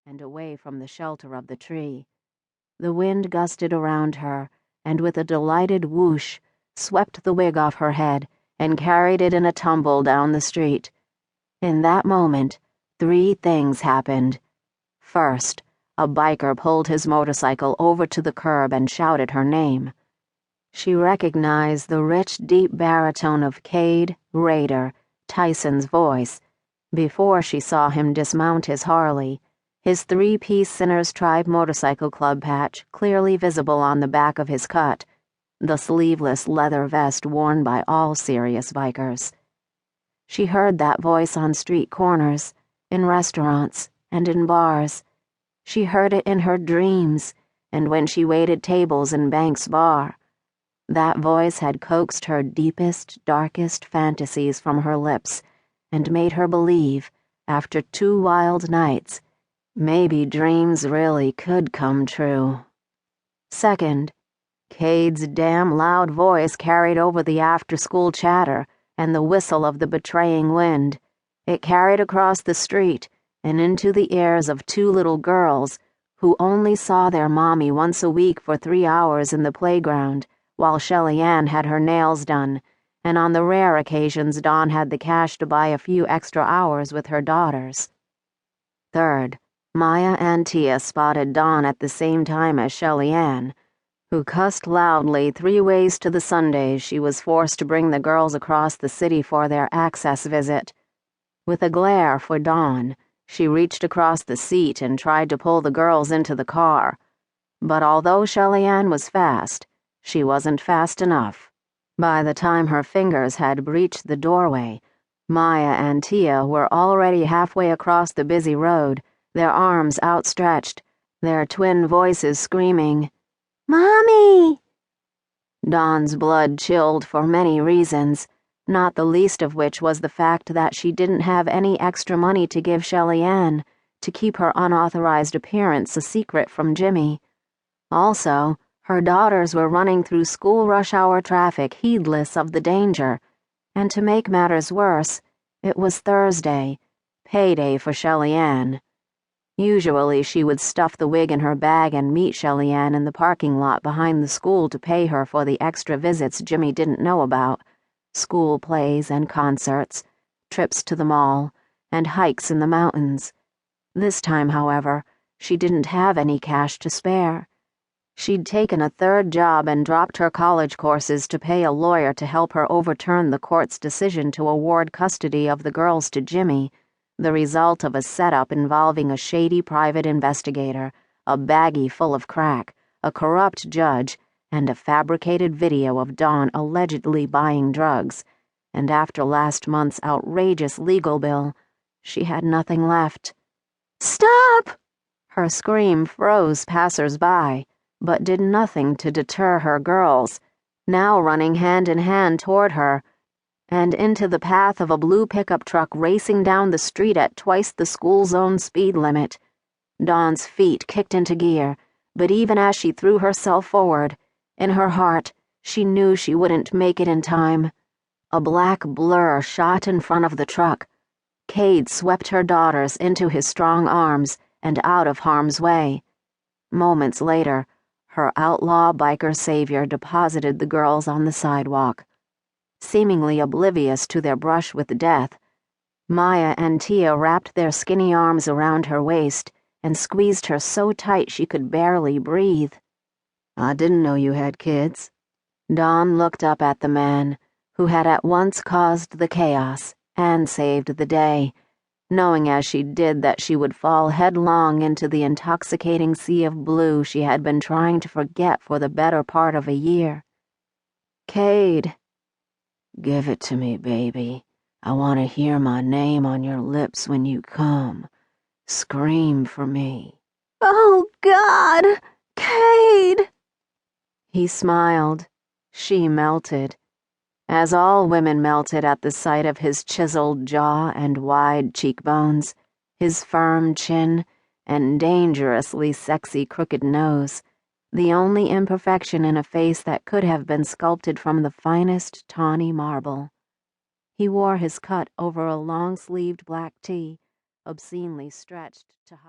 and away from the shelter of the tree. The wind gusted around her, and with a delighted whoosh, swept the wig off her head and carried it in a tumble down the street. In that moment, 3 things happened. First, a biker pulled his motorcycle over to the curb and shouted her name. She recognized the rich, deep baritone of Cade Ryder, Tyson's voice, before she saw him dismount his Harley, his 3-piece Sinners Tribe Motorcycle Club patch clearly visible on the back of his cut, the sleeveless leather vest worn by all serious bikers. She heard that voice on street corners, in restaurants, and in bars. She heard it in her dreams, and when she waited tables in Banks Bar. That voice had coaxed her deepest, darkest fantasies from her lips and made her believe, after 2 wild nights, maybe dreams really could come true. Second, Cade's damn loud voice carried over the after-school chatter and the whistle of the betraying wind. It carried across the street and into the ears of 2 little girls who only saw their mommy once a week for 3 hours in the playground while Shelly Ann had her nails done, and on the rare occasions Dawn had the cash to buy a few extra hours with her daughters. Third, Maya and Tia spotted Dawn at the same time as Shelly Ann, who cussed loudly 3 ways to the Sundays she was forced to bring the girls across the city for their access visit. With a glare for Dawn, she reached across the seat and tried to pull the girls into the car. But although Shelly Ann was fast, she wasn't fast enough. By the time her fingers had breached the doorway, Maya and Tia were already halfway across the busy road, their arms outstretched, their twin voices screaming, "Mommy!" Dawn's blood chilled for many reasons, not the least of which was the fact that she didn't have any extra money to give Shelly Ann to keep her unauthorized appearance a secret from Jimmy. Also, her daughters were running through school rush-hour traffic heedless of the danger, and to make matters worse, it was Thursday, payday for Shelly Ann. Usually she would stuff the wig in her bag and meet Shelly Ann in the parking lot behind the school to pay her for the extra visits Jimmy didn't know about, school plays and concerts, trips to the mall, and hikes in the mountains. This time, however, she didn't have any cash to spare. She'd taken a 3rd job and dropped her college courses to pay a lawyer to help her overturn the court's decision to award custody of the girls to Jimmy, the result of a setup involving a shady private investigator, a baggie full of crack, a corrupt judge, and a fabricated video of Dawn allegedly buying drugs. And after last month's outrageous legal bill, she had nothing left. "Stop!" Her scream froze passers-by, but did nothing to deter her girls, now running hand in hand toward her, and into the path of a blue pickup truck racing down the street at twice the school zone speed limit. Dawn's feet kicked into gear, but even as she threw herself forward, in her heart, she knew she wouldn't make it in time. A black blur shot in front of the truck. Cade swept her daughters into his strong arms and out of harm's way. Moments later, her outlaw biker savior deposited the girls on the sidewalk. Seemingly oblivious to their brush with death, Maya and Tia wrapped their skinny arms around her waist and squeezed her so tight she could barely breathe. "I didn't know you had kids." Dawn looked up at the man, who had at once caused the chaos and saved the day, knowing as she did that she would fall headlong into the intoxicating sea of blue she had been trying to forget for the better part of a year. "Cade." "Give it to me, baby. I want to hear my name on your lips when you come. Scream for me." "Oh, God! Cade!" He smiled. She melted, as all women melted at the sight of his chiseled jaw and wide cheekbones, his firm chin, and dangerously sexy crooked nose, the only imperfection in a face that could have been sculpted from the finest tawny marble. He wore his cut over a long-sleeved black tee, obscenely stretched to hide